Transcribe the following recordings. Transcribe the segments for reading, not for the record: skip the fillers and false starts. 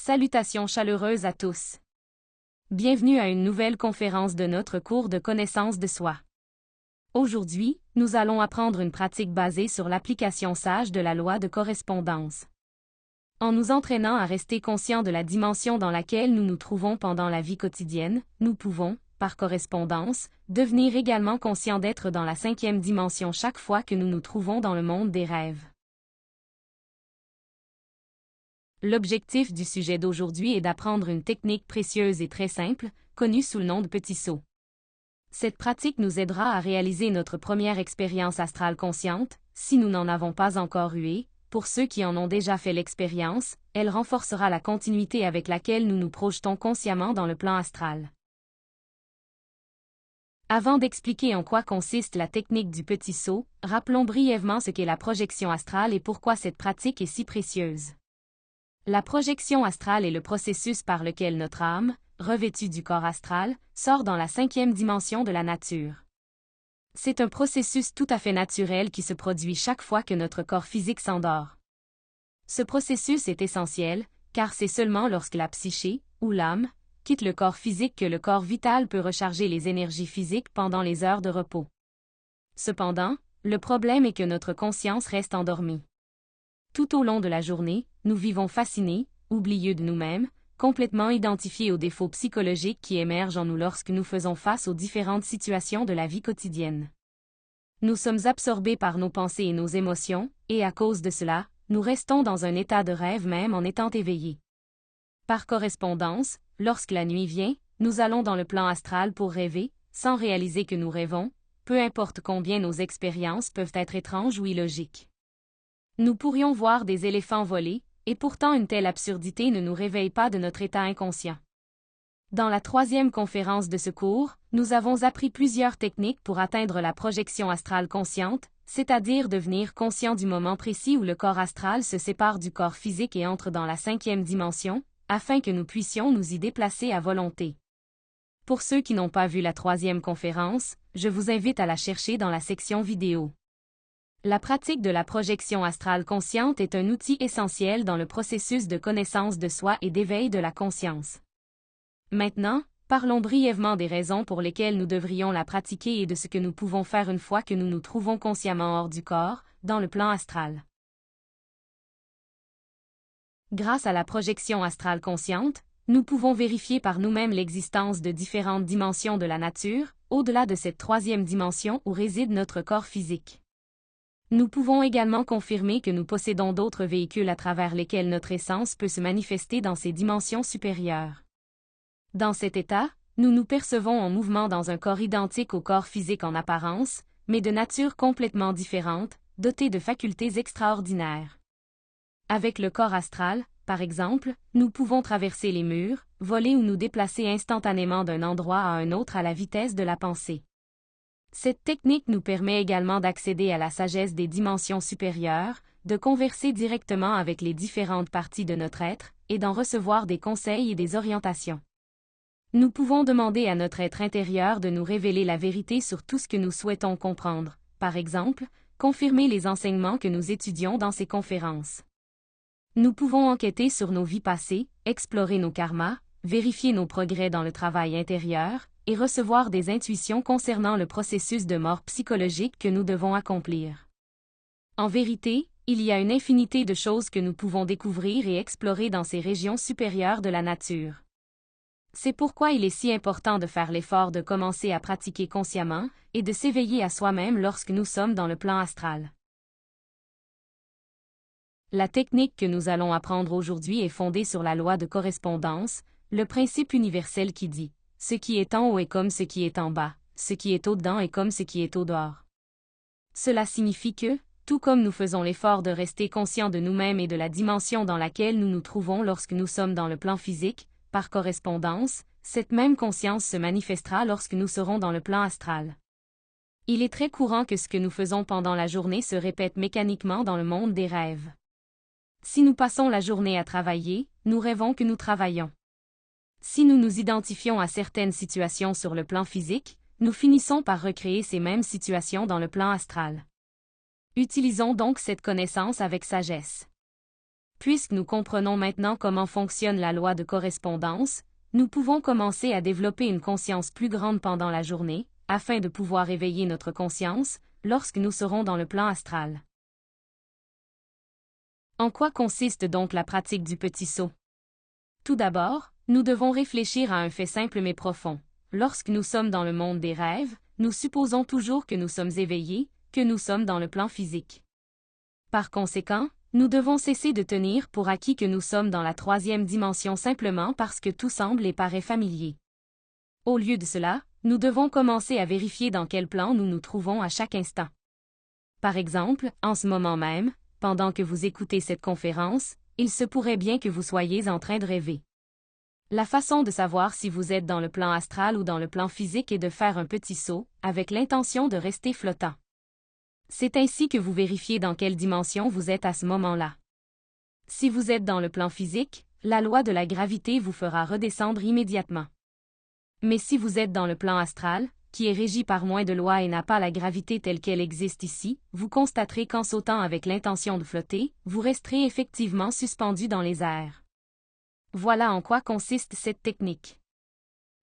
Salutations chaleureuses à tous. Bienvenue à une nouvelle conférence de notre cours de connaissance de soi. Aujourd'hui, nous allons apprendre une pratique basée sur l'application sage de la loi de correspondance. En nous entraînant à rester conscients de la dimension dans laquelle nous nous trouvons pendant la vie quotidienne, nous pouvons, par correspondance, devenir également conscients d'être dans la 5e dimension chaque fois que nous nous trouvons dans le monde des rêves. L'objectif du sujet d'aujourd'hui est d'apprendre une technique précieuse et très simple, connue sous le nom de petit saut. Cette pratique nous aidera à réaliser notre première expérience astrale consciente, si nous n'en avons pas encore eu. Pour ceux qui en ont déjà fait l'expérience, elle renforcera la continuité avec laquelle nous nous projetons consciemment dans le plan astral. Avant d'expliquer en quoi consiste la technique du petit saut, rappelons brièvement ce qu'est la projection astrale et pourquoi cette pratique est si précieuse. La projection astrale est le processus par lequel notre âme, revêtue du corps astral, sort dans la 5e dimension de la nature. C'est un processus tout à fait naturel qui se produit chaque fois que notre corps physique s'endort. Ce processus est essentiel, car c'est seulement lorsque la psyché, ou l'âme, quitte le corps physique que le corps vital peut recharger les énergies physiques pendant les heures de repos. Cependant, le problème est que notre conscience reste endormie. Tout au long de la journée, nous vivons fascinés, oublieux de nous-mêmes, complètement identifiés aux défauts psychologiques qui émergent en nous lorsque nous faisons face aux différentes situations de la vie quotidienne. Nous sommes absorbés par nos pensées et nos émotions, et à cause de cela, nous restons dans un état de rêve même en étant éveillés. Par correspondance, lorsque la nuit vient, nous allons dans le plan astral pour rêver, sans réaliser que nous rêvons, peu importe combien nos expériences peuvent être étranges ou illogiques. Nous pourrions voir des éléphants voler, et pourtant une telle absurdité ne nous réveille pas de notre état inconscient. Dans la 3e conférence de ce cours, nous avons appris plusieurs techniques pour atteindre la projection astrale consciente, c'est-à-dire devenir conscient du moment précis où le corps astral se sépare du corps physique et entre dans la 5e dimension, afin que nous puissions nous y déplacer à volonté. Pour ceux qui n'ont pas vu la 3e conférence, je vous invite à la chercher dans la section vidéo. La pratique de la projection astrale consciente est un outil essentiel dans le processus de connaissance de soi et d'éveil de la conscience. Maintenant, parlons brièvement des raisons pour lesquelles nous devrions la pratiquer et de ce que nous pouvons faire une fois que nous nous trouvons consciemment hors du corps, dans le plan astral. Grâce à la projection astrale consciente, nous pouvons vérifier par nous-mêmes l'existence de différentes dimensions de la nature, au-delà de cette 3e dimension où réside notre corps physique. Nous pouvons également confirmer que nous possédons d'autres véhicules à travers lesquels notre essence peut se manifester dans ces dimensions supérieures. Dans cet état, nous nous percevons en mouvement dans un corps identique au corps physique en apparence, mais de nature complètement différente, doté de facultés extraordinaires. Avec le corps astral, par exemple, nous pouvons traverser les murs, voler ou nous déplacer instantanément d'un endroit à un autre à la vitesse de la pensée. Cette technique nous permet également d'accéder à la sagesse des dimensions supérieures, de converser directement avec les différentes parties de notre être, et d'en recevoir des conseils et des orientations. Nous pouvons demander à notre être intérieur de nous révéler la vérité sur tout ce que nous souhaitons comprendre, par exemple, confirmer les enseignements que nous étudions dans ces conférences. Nous pouvons enquêter sur nos vies passées, explorer nos karmas, vérifier nos progrès dans le travail intérieur, et recevoir des intuitions concernant le processus de mort psychologique que nous devons accomplir. En vérité, il y a une infinité de choses que nous pouvons découvrir et explorer dans ces régions supérieures de la nature. C'est pourquoi il est si important de faire l'effort de commencer à pratiquer consciemment et de s'éveiller à soi-même lorsque nous sommes dans le plan astral. La technique que nous allons apprendre aujourd'hui est fondée sur la loi de correspondance, le principe universel qui dit « Ce qui est en haut est comme ce qui est en bas, ce qui est au-dedans est comme ce qui est au dehors ». Cela signifie que, tout comme nous faisons l'effort de rester conscients de nous-mêmes et de la dimension dans laquelle nous nous trouvons lorsque nous sommes dans le plan physique, par correspondance, cette même conscience se manifestera lorsque nous serons dans le plan astral. Il est très courant que ce que nous faisons pendant la journée se répète mécaniquement dans le monde des rêves. Si nous passons la journée à travailler, nous rêvons que nous travaillons. Si nous nous identifions à certaines situations sur le plan physique, nous finissons par recréer ces mêmes situations dans le plan astral. Utilisons donc cette connaissance avec sagesse. Puisque nous comprenons maintenant comment fonctionne la loi de correspondance, nous pouvons commencer à développer une conscience plus grande pendant la journée, afin de pouvoir éveiller notre conscience lorsque nous serons dans le plan astral. En quoi consiste donc la pratique du petit saut? Tout d'abord, nous devons réfléchir à un fait simple mais profond. Lorsque nous sommes dans le monde des rêves, nous supposons toujours que nous sommes éveillés, que nous sommes dans le plan physique. Par conséquent, nous devons cesser de tenir pour acquis que nous sommes dans la troisième dimension simplement parce que tout semble et paraît familier. Au lieu de cela, nous devons commencer à vérifier dans quel plan nous nous trouvons à chaque instant. Par exemple, en ce moment même, pendant que vous écoutez cette conférence, il se pourrait bien que vous soyez en train de rêver. La façon de savoir si vous êtes dans le plan astral ou dans le plan physique est de faire un petit saut, avec l'intention de rester flottant. C'est ainsi que vous vérifiez dans quelle dimension vous êtes à ce moment-là. Si vous êtes dans le plan physique, la loi de la gravité vous fera redescendre immédiatement. Mais si vous êtes dans le plan astral, qui est régi par moins de lois et n'a pas la gravité telle qu'elle existe ici, vous constaterez qu'en sautant avec l'intention de flotter, vous resterez effectivement suspendu dans les airs. Voilà en quoi consiste cette technique.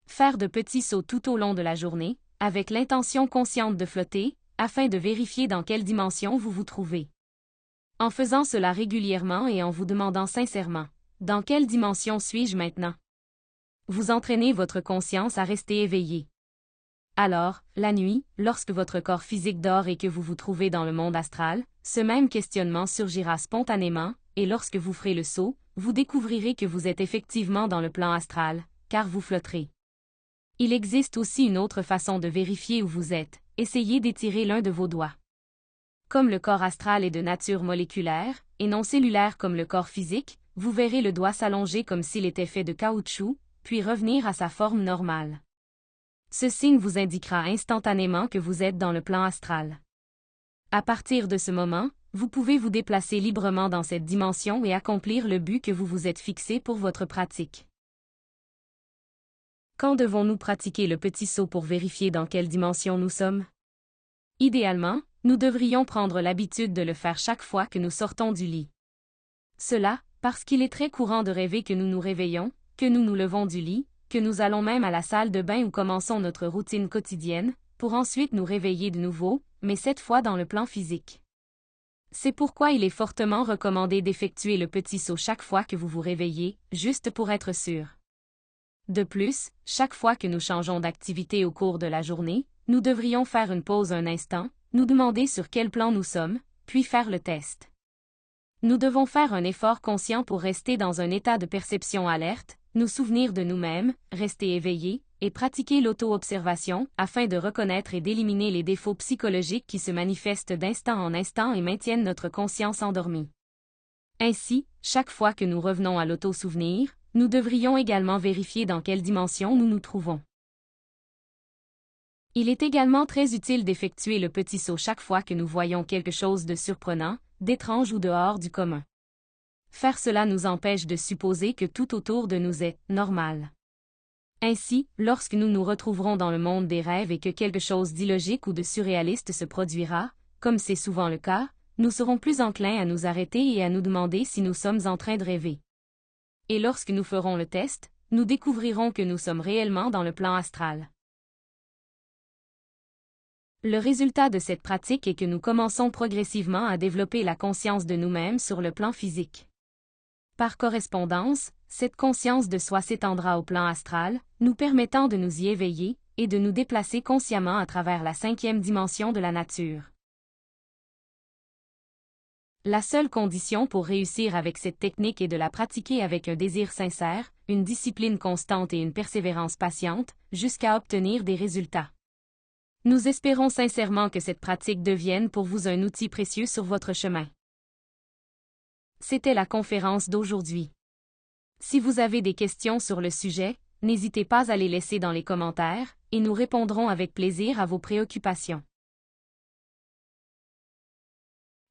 Faire de petits sauts tout au long de la journée, avec l'intention consciente de flotter, afin de vérifier dans quelle dimension vous vous trouvez. En faisant cela régulièrement et en vous demandant sincèrement, dans quelle dimension suis-je maintenant? Vous entraînez votre conscience à rester éveillée. Alors, la nuit, lorsque votre corps physique dort et que vous vous trouvez dans le monde astral, ce même questionnement surgira spontanément, et lorsque vous ferez le saut, vous découvrirez que vous êtes effectivement dans le plan astral, car vous flotterez. Il existe aussi une autre façon de vérifier où vous êtes, essayez d'étirer l'un de vos doigts. Comme le corps astral est de nature moléculaire, et non cellulaire comme le corps physique, vous verrez le doigt s'allonger comme s'il était fait de caoutchouc, puis revenir à sa forme normale. Ce signe vous indiquera instantanément que vous êtes dans le plan astral. À partir de ce moment, vous pouvez vous déplacer librement dans cette dimension et accomplir le but que vous vous êtes fixé pour votre pratique. Quand devons-nous pratiquer le petit saut pour vérifier dans quelle dimension nous sommes? Idéalement, nous devrions prendre l'habitude de le faire chaque fois que nous sortons du lit. Cela, parce qu'il est très courant de rêver que nous nous réveillons, que nous nous levons du lit, que nous allons même à la salle de bain ou commençons notre routine quotidienne, pour ensuite nous réveiller de nouveau, mais cette fois dans le plan physique. C'est pourquoi il est fortement recommandé d'effectuer le petit saut chaque fois que vous vous réveillez, juste pour être sûr. De plus, chaque fois que nous changeons d'activité au cours de la journée, nous devrions faire une pause un instant, nous demander sur quel plan nous sommes, puis faire le test. Nous devons faire un effort conscient pour rester dans un état de perception alerte, nous souvenir de nous-mêmes, rester éveillés, et pratiquer l'auto-observation afin de reconnaître et d'éliminer les défauts psychologiques qui se manifestent d'instant en instant et maintiennent notre conscience endormie. Ainsi, chaque fois que nous revenons à l'auto-souvenir, nous devrions également vérifier dans quelle dimension nous nous trouvons. Il est également très utile d'effectuer le petit saut chaque fois que nous voyons quelque chose de surprenant, d'étrange ou de hors du commun. Faire cela nous empêche de supposer que tout autour de nous est normal. Ainsi, lorsque nous nous retrouverons dans le monde des rêves et que quelque chose d'illogique ou de surréaliste se produira, comme c'est souvent le cas, nous serons plus enclins à nous arrêter et à nous demander si nous sommes en train de rêver. Et lorsque nous ferons le test, nous découvrirons que nous sommes réellement dans le plan astral. Le résultat de cette pratique est que nous commençons progressivement à développer la conscience de nous-mêmes sur le plan physique. Par correspondance, cette conscience de soi s'étendra au plan astral, nous permettant de nous y éveiller et de nous déplacer consciemment à travers la cinquième dimension de la nature. La seule condition pour réussir avec cette technique est de la pratiquer avec un désir sincère, une discipline constante et une persévérance patiente, jusqu'à obtenir des résultats. Nous espérons sincèrement que cette pratique devienne pour vous un outil précieux sur votre chemin. C'était la conférence d'aujourd'hui. Si vous avez des questions sur le sujet, n'hésitez pas à les laisser dans les commentaires, et nous répondrons avec plaisir à vos préoccupations.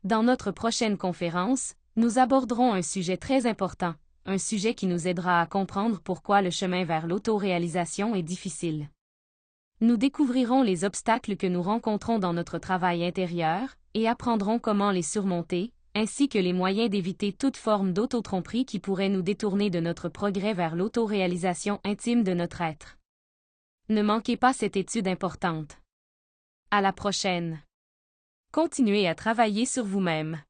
Dans notre prochaine conférence, nous aborderons un sujet très important, un sujet qui nous aidera à comprendre pourquoi le chemin vers l'autoréalisation est difficile. Nous découvrirons les obstacles que nous rencontrons dans notre travail intérieur, et apprendrons comment les surmonter, ainsi que les moyens d'éviter toute forme d'autotromperie qui pourrait nous détourner de notre progrès vers l'autoréalisation intime de notre être. Ne manquez pas cette étude importante. À la prochaine. Continuez à travailler sur vous-même.